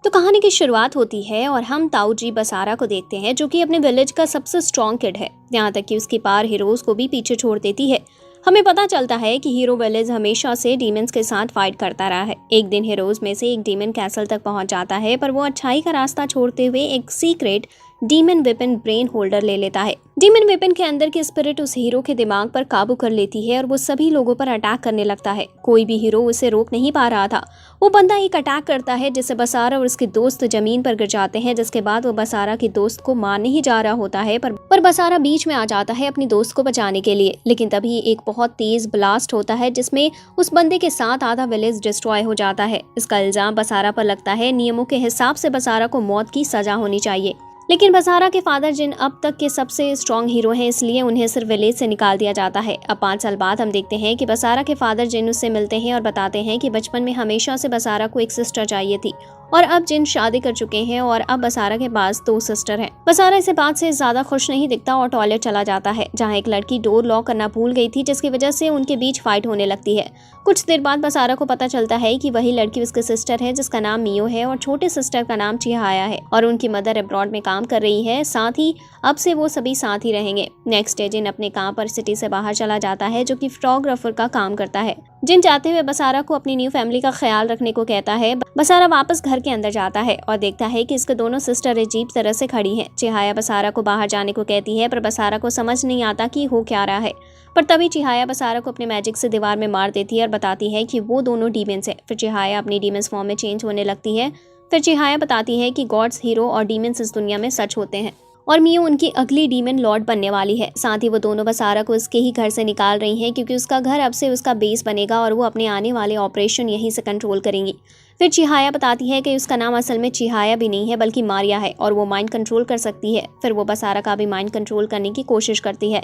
तो कहानी की शुरुआत होती है और हम ताऊजी बसारा को देखते हैं, जो कि अपने विलेज का सबसे स्ट्रॉन्ग किड है, यहाँ तक कि उसकी पार हीरोज को भी पीछे छोड़ देती है। हमें पता चलता है कि हीरो विलेज हमेशा से डीमंस के साथ फाइट करता रहा है। एक दिन हीरोज में से एक डीमन कैसल तक पहुंच जाता है, पर वो अच्छाई का रास्ता छोड़ते हुए एक secret demon weapon brain holder ले लेता है। डीमन वेपन के अंदर की स्पिरिट उस हीरो के दिमाग पर काबू कर लेती है और वो सभी लोगों पर अटैक करने लगता है। कोई भी हीरो उसे रोक नहीं पा रहा था। वो बंदा एक अटैक करता है जिससे बसारा और उसके दोस्त जमीन पर गिर जाते हैं, जिसके बाद वो बसारा के दोस्त को मारने ही जा रहा होता है, पर बसारा बीच में आ जाता है अपनी दोस्त को बचाने के लिए। लेकिन तभी एक बहुत तेज ब्लास्ट होता है जिसमें उस बंदे के साथ आधा विलेज डिस्ट्रॉय हो जाता है। इसका इल्जाम बसारा पर लगता है। नियमों के हिसाब से बसारा को मौत की सजा होनी चाहिए, लेकिन बसारा के फादर जिन अब तक के सबसे स्ट्रॉन्ग हीरो हैं, इसलिए उन्हें सिर्फ विलेज से निकाल दिया जाता है। अब 5 साल बाद हम देखते हैं कि बसारा के फादर जिन उससे मिलते हैं और बताते हैं कि बचपन में हमेशा से बसारा को एक सिस्टर चाहिए थी और अब जिन शादी कर चुके हैं और अब बसारा के पास 2 सिस्टर हैं। बसारा इस बात से ज्यादा खुश नहीं दिखता और टॉयलेट चला जाता है, जहां एक लड़की डोर लॉक करना भूल गई थी, जिसकी वजह से उनके बीच फाइट होने लगती है। कुछ देर बाद बसारा को पता चलता है कि वही लड़की उसकी सिस्टर है, जिसका नाम मियो है और छोटे सिस्टर का नाम चिहाया है और उनकी मदर अब्रॉड में काम कर रही है। साथ ही अब से वो सभी साथ ही रहेंगे। नेक्स्ट डे जिन अपने काम पर सिटी से बाहर चला जाता है, जो कि फोटोग्राफर का काम करता है। जिन चाहते हुए बसारा को अपनी न्यू फैमिली का ख्याल रखने को कहता है। बसारा वापस घर के अंदर जाता है और देखता है कि इसके दोनों सिस्टर अजीब तरह से खड़ी हैं। चिहाया बसारा को बाहर जाने को कहती है, पर बसारा को समझ नहीं आता कि हो क्या रहा है। पर तभी चिहाया बसारा को अपने मैजिक से दीवार में मार देती है और बताती है कि वो दोनों डीमंस हैं। फिर चिहाया अपनी डीमंस फॉर्म में चेंज होने लगती है। फिर चिहाया बताती है कि गॉड्स, हीरो और डीमंस इस दुनिया में सच होते हैं और मियो उनकी अगली डीमन लॉर्ड बनने वाली है। साथ ही वो दोनों बसारा को उसके ही घर से निकाल रही हैं, क्योंकि उसका घर अब से उसका बेस बनेगा और वो अपने आने वाले ऑपरेशन यहीं से कंट्रोल करेंगी। फिर चिहाया बताती है कि उसका नाम असल में चिहाया भी नहीं है बल्कि मारिया है और वो माइंड कंट्रोल कर सकती है। फिर वो बसारा का भी माइंड कंट्रोल करने की कोशिश करती है।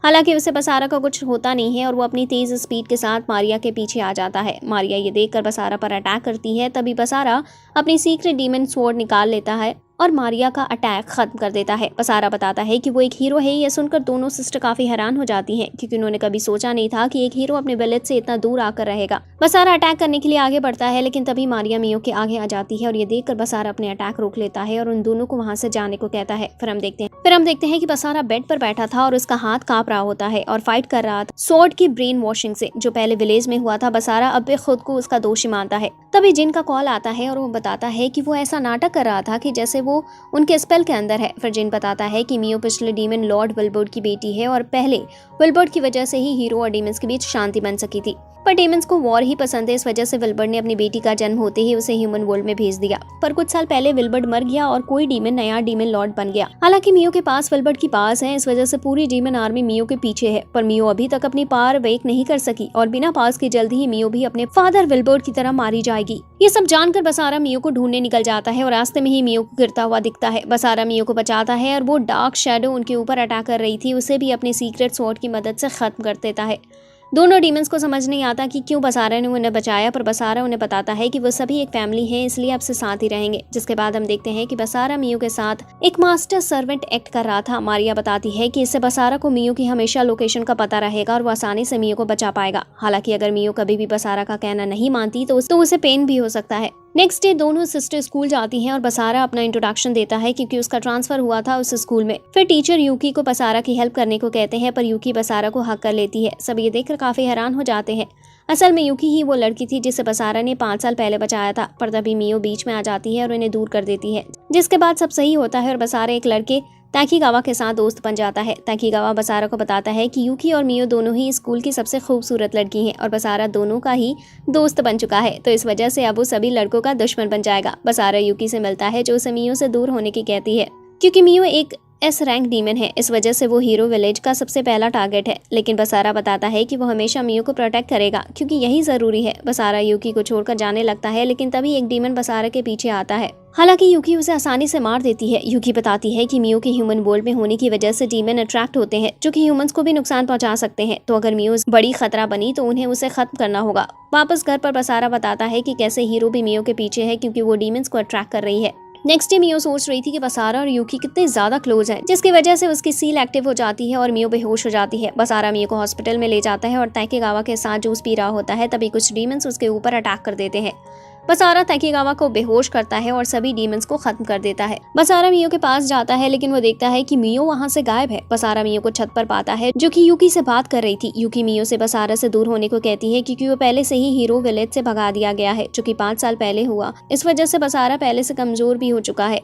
हालांकि उसे बसारा का कुछ होता नहीं है और वो अपनी तेज स्पीड के साथ मारिया के पीछे आ जाता है। मारिया ये देखकर बसारा पर अटैक करती है। तभी बसारा अपनी सीक्रेट डीमन स्वॉर्ड निकाल लेता है और मारिया का अटैक खत्म कर देता है। बसारा बताता है कि वो एक हीरो है। यह सुनकर दोनों सिस्टर काफी हैरान हो जाती हैं, क्योंकि उन्होंने कभी सोचा नहीं था कि एक हीरो अपने विलेज से इतना दूर आकर रहेगा। बसारा अटैक करने के लिए आगे बढ़ता है, लेकिन तभी मारिया मियो के आगे आ जाती है और ये देखकर बसारा अपने अटैक रोक लेता है और उन दोनों को वहां से जाने को कहता है। फिर हम देखते हैं कि बसारा बेड पर बैठा था और उसका हाथ कांप रहा होता है और फाइट कर रहा था स्वॉर्ड की ब्रेन वॉशिंग से, जो पहले विलेज में हुआ था। बसारा अब भी खुद को उसका दोषी मानता है। तभी जिन का कॉल आता है और वो बताता है कि वो ऐसा नाटक कर रहा था कि जैसे वो उनके स्पेल के अंदर है। फिर जिन बताता है कि मियो पिछले डीमन लॉर्ड विल्बर्ड की बेटी है और पहले विल्बर्ड की वजह से ही हीरो और डीमंस के बीच शांति बन सकी थी, पर डीमंस को वॉर ही पसंद है। इस वजह से विल्बर्ड ने अपनी बेटी का जन्म होते ही उसे ह्यूमन वर्ल्ड में भेज दिया। पर कुछ साल पहले विल्बर्ड मर गया और कोई डीमन नया डीमन लॉर्ड बन गया। हालांकि मियो के पास विल्बर्ड की पास है, इस वजह से पूरी डीमन आर्मी मियो के पीछे है, पर मियो अभी तक अपनी पावर वेक नहीं कर सकी और बिना पास के जल्द ही मियो भी अपने फादर विल्बर्ड की तरह मारी जाएगी। ये सब जानकर बसारा मियो को ढूंढने निकल जाता है और रास्ते में ही मियो को गिरता हुआ दिखता है। बसारा मियो को बचाता है और वो डार्क शैडो उनके ऊपर अटैक कर रही थी, उसे भी अपनी सीक्रेट स्वॉर्ड की मदद से खत्म कर देता है। दोनों डीमंस को समझ नहीं आता कि क्यों बसारा ने उन्हें बचाया, पर बसारा उन्हें बताता है कि वो सभी एक फैमिली है, इसलिए अब से साथ ही रहेंगे। जिसके बाद हम देखते हैं कि बसारा मियो के साथ एक मास्टर सर्वेंट एक्ट कर रहा था। मारिया बताती है कि इससे बसारा को मियो की हमेशा लोकेशन का पता रहेगा और वो आसानी से मियो को बचा पाएगा। हालांकि अगर मियो कभी भी बसारा का कहना नहीं मानती तो उसे पेन भी हो सकता है। नेक्स्ट डे दोनों सिस्टर स्कूल जाती हैं और बसारा अपना इंट्रोडक्शन देता है, क्योंकि उसका ट्रांसफर हुआ था उस स्कूल में। फिर टीचर यूकी को बसारा की हेल्प करने को कहते हैं, पर यूकी बसारा को हक कर लेती है। सब ये देखकर काफी हैरान हो जाते हैं। असल में यूकी ही वो लड़की थी जिसे बसारा ने 5 साल पहले बचाया था, पर तभी मियो बीच में आ जाती है और उन्हें दूर कर देती है। जिसके बाद सब सही होता है और बसारा एक लड़के ताकीगावा के साथ दोस्त बन जाता है। ताकीगावा बसारा को बताता है कि यूकी और मियो दोनों ही स्कूल की सबसे खूबसूरत लड़की हैं और बसारा दोनों का ही दोस्त बन चुका है, तो इस वजह से अब वो सभी लड़कों का दुश्मन बन जाएगा। बसारा यूकी से मिलता है, जो उसे मियो से दूर होने की कहती है, क्योंकि मियो एक S रैंक डीमन है, इस वजह से वो हीरो विलेज का सबसे पहला टारगेट है। लेकिन बसारा बताता है कि वो हमेशा मियो को प्रोटेक्ट करेगा, क्योंकि यही जरूरी है। बसारा यूकी को छोड़कर जाने लगता है, लेकिन तभी एक डीमन बसारा के पीछे आता है। हालांकि यूकी उसे आसानी से मार देती है। यूकी बताती है कि मियो के ह्यूमन वर्ल्ड में होने की वजह से डीमन अट्रैक्ट होते हैं, जो कि ह्यूमंस को भी नुकसान पहुंचा सकते हैं। तो अगर मियो बड़ी खतरा बनी तो उन्हें उसे खत्म करना होगा। वापस घर पर बसारा बताता है कि कैसे हीरो भी मियो के पीछे है, क्योंकि वो डीमंस को अट्रैक्ट कर रही है। नेक्स्ट डे मियो सोच रही थी कि बसारा और यूकी कितने ज्यादा क्लोज हैं, जिसकी वजह से उसकी सील एक्टिव हो जाती है और मियो बेहोश हो जाती है। बसारा मियो को हॉस्पिटल में ले जाता है और ताकीगावा के साथ जूस पी रहा होता है। तभी कुछ डीमंस उसके ऊपर अटैक कर देते हैं। बसारा तैकीगावा को बेहोश करता है और सभी डीमंस को खत्म कर देता है। बसारा मियो के पास जाता है लेकिन वो देखता है कि मियो वहाँ से गायब है। बसारा मियो को छत पर पाता है जो कि यूकी से बात कर रही थी। यूकी मियो से बसारा से दूर होने को कहती है क्योंकि वो पहले से ही हीरो विलेज से भगा दिया गया है, जो कि 5 साल पहले हुआ। इस वजह से बसारा पहले से कमजोर भी हो चुका है।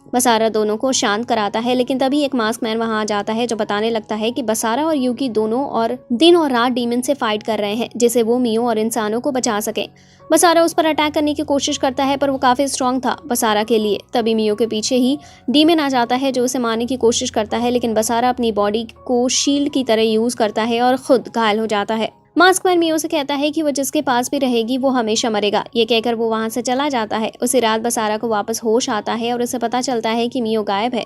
बसारा दोनों को शांत कराता है लेकिन तभी एक मास्क मैन वहां आ जाता है जो बताने लगता है कि बसारा और यूकी दोनों और दिन और रात डीमन से फाइट कर रहे हैं जिससे वो मियो और इंसानों को बचा सके। बसारा उस पर अटैक करने की कोशिश करता है पर वो काफी स्ट्रांग था बसारा के लिए। तभी मियो के पीछे ही डीमन आ जाता है जो उसे मारने की कोशिश करता है लेकिन बसारा अपनी बॉडी को शील्ड की तरह यूज करता है और खुद घायल हो जाता है। मास्कमैन मियो से कहता है कि वो जिसके पास भी रहेगी वो हमेशा मरेगा। ये कहकर वो वहां से चला जाता है। उसी रात बसारा को वापस होश आता है और उसे पता चलता है कि मियो गायब है।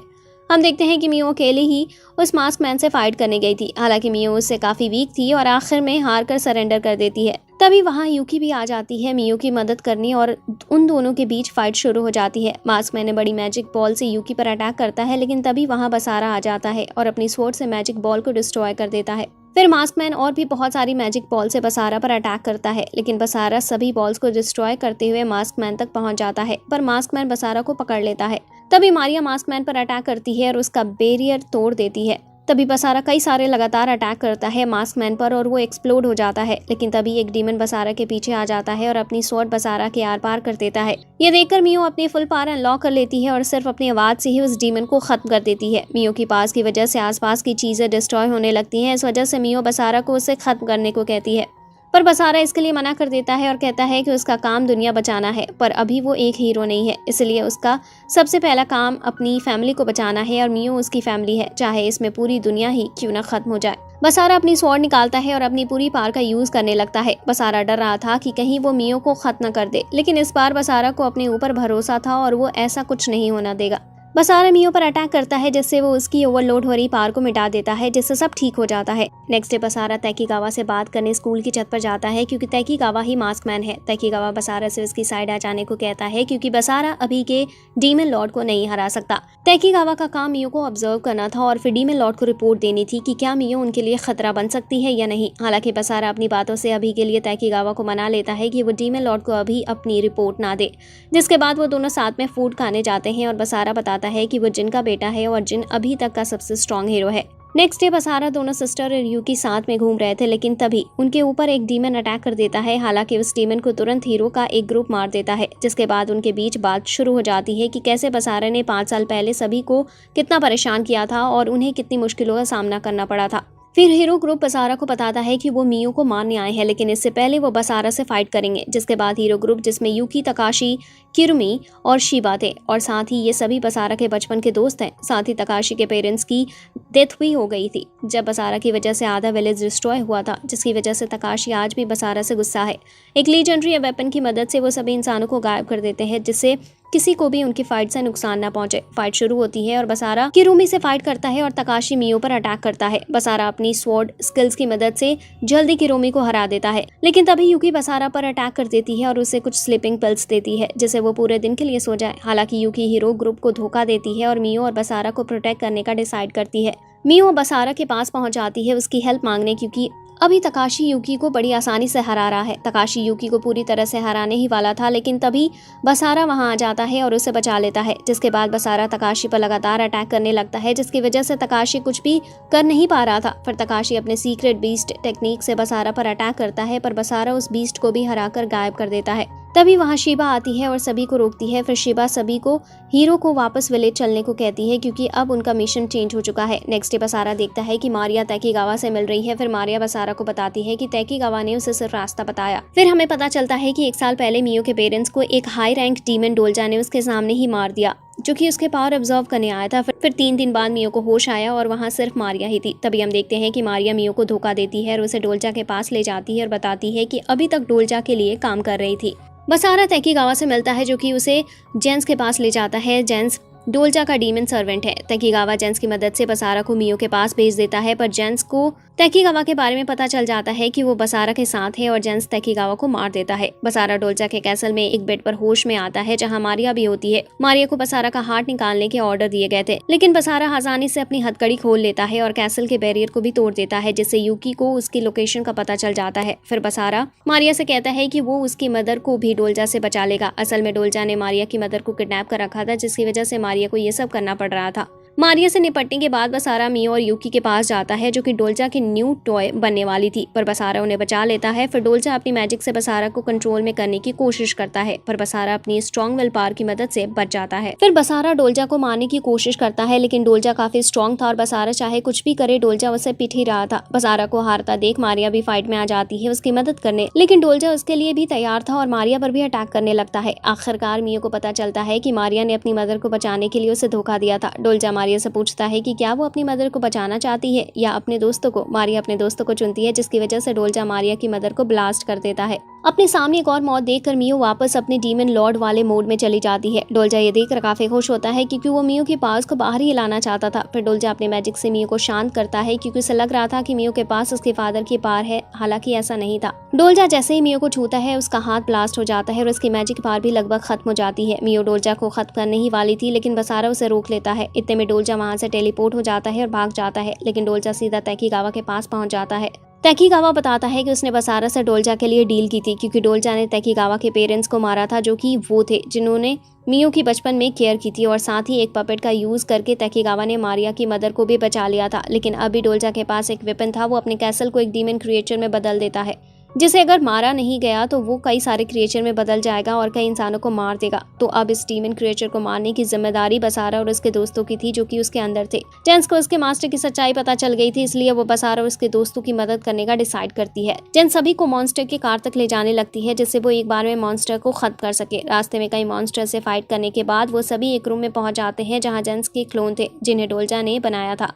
हम देखते हैं कि मियो अकेले ही उस मास्कमैन से फाइट करने गई थी। हालांकि मियो उससे काफी वीक थी और आखिर में हार कर सरेंडर कर देती है। तभी वहां यूकी भी आ जाती है मियो की मदद करने और उन दोनों के बीच फाइट शुरू हो जाती है। मास्कमैन बड़ी मैजिक बॉल से यूकी पर अटैक करता है लेकिन तभी वहां बसारा आ जाता है और अपनी स्वॉर्ड से मैजिक बॉल को डिस्ट्रॉय कर देता है। फिर मास्कमैन और भी बहुत सारी मैजिक बॉल से बसारा पर अटैक करता है लेकिन बसारा सभी बॉल्स को डिस्ट्रॉय करते हुए मास्कमैन तक पहुंच जाता है पर मास्कमैन बसारा को पकड़ लेता है। तभी मारिया मास्कमैन पर अटैक करती है और उसका बैरियर तोड़ देती है। तभी बसारा कई सारे लगातार अटैक करता है मास्कमैन पर और वो एक्सप्लोड हो जाता है लेकिन तभी एक डीमन बसारा के पीछे आ जाता है और अपनी स्वॉर्ड बसारा के आर पार कर देता है। ये देखकर मियो अपनी फुल पावर अनलॉक कर लेती है और सिर्फ अपनी आवाज से ही उस डीमन को खत्म कर देती है। मियो की पास की वजह से आसपास की चीजें डिस्ट्रॉय होने लगती हैं। इस वजह से मियो बसारा को उसे खत्म करने को कहती है पर बसारा इसके लिए मना कर देता है और कहता है कि उसका काम दुनिया बचाना है पर अभी वो एक हीरो नहीं है, इसलिए उसका सबसे पहला काम अपनी फैमिली को बचाना है और मियो उसकी फैमिली है, चाहे इसमें पूरी दुनिया ही क्यों ना खत्म हो जाए। बसारा अपनी स्वॉर्ड निकालता है और अपनी पूरी पावर का यूज करने लगता है। बसारा डर रहा था कि कहीं वो मियो को खत्म न कर दे लेकिन इस बार बसारा को अपने ऊपर भरोसा था और वो ऐसा कुछ नहीं होना देगा। बसारा मियो पर अटैक करता है जिससे वो उसकी ओवरलोड हो रही पावर को मिटा देता है जिससे सब ठीक हो जाता है। नेक्स्ट डे बसारा तैकीगावा से बात करने स्कूल की छत पर जाता है क्योंकि तैकीगावा ही मास्कमैन है। तैकीगावा बसारा से उसकी साइड आ जाने को कहता है क्योंकि बसारा अभी के डीमन लॉर्ड को नहीं हरा सकता। तैकीगावा का काम मियो को ऑब्जर्व करना था और फिर डीमन लॉर्ड को रिपोर्ट देनी थी कि क्या मियो उनके लिए खतरा बन सकती है या नहीं। हालांकि बसारा अपनी बातों से अभी के लिए तैकीगावा को मना लेता है कि वो डीमन लॉर्ड को अभी अपनी रिपोर्ट ना दे, जिसके बाद वो दोनों साथ में फूड खाने जाते हैं और बसारा बताता है कि वो जिन का बेटा है और जिन अभी तक का सबसे स्ट्रॉन्ग हीरो है। नेक्स्ट डे बसारा दोनों सिस्टर और यूकी साथ में घूम रहे थे लेकिन तभी उनके ऊपर एक डीमन अटैक कर देता है। हालांकि उस डीमन को तुरंत हीरो का एक ग्रुप मार देता है जिसके बाद उनके बीच बात शुरू हो जाती है कि कैसे बसारा ने 5 साल पहले सभी को कितना परेशान किया था और उन्हें कितनी मुश्किलों का सामना करना पड़ा था। फिर हीरो ग्रुप बसारा को बताता है कि वो मियो को मारने आए हैं लेकिन इससे पहले वो बसारा से फाइट करेंगे। जिसके बाद हीरो ग्रुप जिसमें यूकी, तकाशी, किरुमी और शिबा थे और साथ ही ये सभी बसारा के बचपन के दोस्त हैं। साथ ही तकाशी के पेरेंट्स की डेथ भी हो गई थी जब बसारा की वजह से आधा विलेज डिस्ट्रॉय हुआ था, जिसकी वजह से तकाशी आज भी बसारा से गुस्सा है। एक लीजेंडरी वेपन की मदद से वो सभी इंसानों को गायब कर देते हैं जिससे किसी को भी उनकी फाइट से नुकसान ना पहुंचे। फाइट शुरू होती है और बसारा किरुमी से फाइट करता है और तकाशी मियो पर अटैक करता है। बसारा अपनी स्वॉर्ड स्किल्स की मदद से जल्दी किरुमी को हरा देता है लेकिन तभी यूकी बसारा पर अटैक कर देती है और उसे कुछ स्लीपिंग पिल्स देती है जिससे वो पूरे दिन के लिए सो जाए। हालांकि यूकी हीरो ग्रुप को धोखा देती है और मियो और बसारा को प्रोटेक्ट करने का डिसाइड करती है। मियो बसारा के पास पहुंच जाती है उसकी हेल्प मांगने क्योंकि अभी तकाशी यूकी को बड़ी आसानी से हरा रहा है। तकाशी यूकी को पूरी तरह से हराने ही वाला था लेकिन तभी बसारा वहां आ जाता है और उसे बचा लेता है। जिसके बाद बसारा तकाशी पर लगातार अटैक करने लगता है जिसकी वजह से तकाशी कुछ भी कर नहीं पा रहा था। फिर तकाशी अपने सीक्रेट बीस्ट टेक्निक से बसारा पर अटैक करता है पर बसारा उस बीस्ट को भी हराकर गायब कर देता है। तभी वहां शिबा आती है और सभी को रोकती है। फिर शिबा सभी को हीरो को वापस विलेज चलने को कहती है क्योंकि अब उनका मिशन चेंज हो चुका है। नेक्स्ट डे बसारा देखता है कि मारिया तैकीगावा से मिल रही है। फिर मारिया बसारा को बताती है कि तैकीगावा ने उसे सिर्फ रास्ता बताया। फिर हमें पता चलता है कि 1 साल पहले मियो के पेरेंट्स को एक हाई रैंक डीमन डोल्जा ने उसके सामने ही मार दिया जो कि उसके पावर ऑब्जर्व करने आया था। फिर 3 दिन बाद मियो को होश आया और वहाँ सिर्फ मारिया ही थी। तभी हम देखते हैं कि मारिया मियो को धोखा देती है और उसे डोल्जा के पास ले जाती है और बताती है कि अभी तक डोल्जा के लिए काम कर रही थी। बसारा तैकीगावा से मिलता है जो कि उसे जेंस के पास ले जाता है। जेंस डोल्जा का डीमन सर्वेंट है। तैकीगावा जेंस की मदद से बसारा को मियो के पास भेज देता है पर जेंस को तहकीगावा के बारे में पता चल जाता है कि वो बसारा के साथ है और जेंस तहकीगावा को मार देता है। बसारा डोल्चा के कैसल में एक बेड पर होश में आता है जहां मारिया भी होती है। मारिया को बसारा का हार्ट निकालने के ऑर्डर दिए गए थे, लेकिन बसारा आसानी से अपनी हथकड़ी खोल लेता है और कैसल के बैरियर को भी तोड़ देता है, जिससे यूकी को उसकी लोकेशन का पता चल जाता है। फिर बसारा मारिया से कहता है कि वो उसकी मदर को भी डोल्चा से बचा लेगा। असल में डोल्चा ने मारिया की मदर को किडनैप कर रखा था, जिसकी वजह से मारिया को ये सब करना पड़ रहा था। मारिया से निपटने के बाद बसारा मियो और यूकी के पास जाता है, जो कि डोल्चा की न्यू टॉय बनने वाली थी, पर बसारा उन्हें बचा लेता है। फिर डोल्चा अपनी मैजिक से बसारा को कंट्रोल में करने की कोशिश करता है, पर बसारा अपनी स्ट्रॉन्ग विल पावर की मदद से बच जाता है। फिर बसारा डोल्चा को मारने की कोशिश करता है, लेकिन डोल्चा काफी स्ट्रॉन्ग था और बसारा चाहे कुछ भी करे डोल्चा उसे पिट ही रहा था। बसारा को हारता देख मारिया भी फाइट में आ जाती है उसकी मदद करने, लेकिन डोल्चा उसके लिए भी तैयार था और मारिया पर भी अटैक करने लगता है। आखिरकार मियो को पता चलता है कि मारिया ने अपनी मदर को बचाने के लिए उसे धोखा दिया था। डोल्चा मारिया से पूछता है कि क्या वो अपनी मदर को बचाना चाहती है या अपने दोस्तों को। मारिया अपने दोस्तों को चुनती है, जिसकी वजह से डोल्चा मारिया की मदर को ब्लास्ट कर देता है। अपने सामने एक और मौत देखकर मियो वापस अपने डीमन लॉर्ड वाले मोड में चली जाती है। डोल्चा ये देखकर काफी खुश होता है क्योंकि वो मियो के पास को बाहर ही लाना चाहता था। फिर डोल्चा अपने मैजिक से मियो को शांत करता है क्योंकि उसे लग रहा था कि मियो के पास उसके फादर की पावर है, हालांकि ऐसा नहीं था। डोल्चा जैसे ही मियो को छूता है उसका हाथ ब्लास्ट हो जाता है और उसकी मैजिक पावर भी लगभग खत्म हो जाती है। मियो डोल्चा को खत्म करने ही वाली थी, लेकिन बसारा उसे रोक लेता है। इतने में डोल्चा वहां से टेलीपोर्ट हो जाता है और भाग जाता है, लेकिन डोल्चा सीधा तहकीगावा के पास पहुंच जाता है। तहकीगावा बताता है कि उसने बसारा से डोल्चा के लिए डील की थी, क्योंकि डोल्चा ने तहकीगावा के पेरेंट्स को मारा था, जो कि वो थे जिन्होंने मियो की बचपन में केयर की थी, और साथ ही एक पपेट का यूज करके तहकीगावा ने मारिया की मदर को भी बचा लिया था। लेकिन अभी डोल्चा के पास एक वेपन था। वो अपने कैसल को एक डीमन क्रिएचर में बदल देता है, जिसे अगर मारा नहीं गया तो वो कई सारे क्रिएचर में बदल जाएगा और कई इंसानों को मार देगा। तो अब इस डीमन क्रिएचर को मारने की जिम्मेदारी बसारा और उसके दोस्तों की थी, जो कि उसके अंदर थे। जेंस को उसके मास्टर की सच्चाई पता चल गई थी, इसलिए वो बसारा और उसके दोस्तों की मदद करने का डिसाइड करती है। जेंस सभी को मॉन्स्टर के कार तक ले जाने लगती है, जिससे वो एक बार में मॉन्स्टर को खत्म कर सके। रास्ते में कई मॉन्स्टर से फाइट करने के बाद वो सभी एक रूम में पहुंच जाते हैं, जहाँ जेंस के क्लोन थे, जिन्हें डोल्चा ने बनाया था।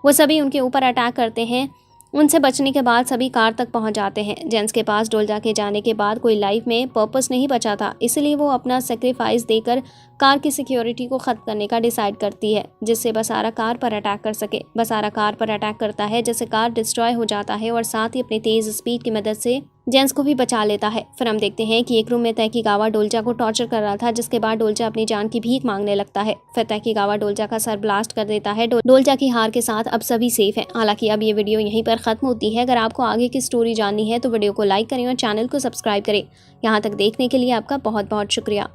वो सभी उनके ऊपर अटैक करते हैं। उनसे बचने के बाद सभी कार तक पहुंच जाते हैं। जेंस के पास डोल्चा के जाने के बाद कोई लाइफ में पर्पस नहीं बचा था, इसलिए वो अपना सेक्रीफाइस देकर कार की सिक्योरिटी को खत्म करने का डिसाइड करती है, जिससे बसारा कार पर अटैक कर सके। बसारा कार पर अटैक करता है, जिससे कार डिस्ट्रॉय हो जाता है और साथ ही अपनी तेज स्पीड की मदद से जेंस को भी बचा लेता है। फिर हम देखते हैं कि एक रूम में तहकीगावा डोल्चा को टॉर्चर कर रहा था, जिसके बाद डोल्चा अपनी जान की भीख मांगने लगता है। फिर तहकीगावा डोल्चा का सर ब्लास्ट कर देता है। डोल्चा की हार के साथ अब सभी सेफ हैं। हालांकि अब ये वीडियो यहीं पर खत्म होती है। अगर आपको आगे की स्टोरी जाननी है तो वीडियो को लाइक करें और चैनल को सब्सक्राइब करें। यहाँ तक देखने के लिए आपका बहुत बहुत शुक्रिया।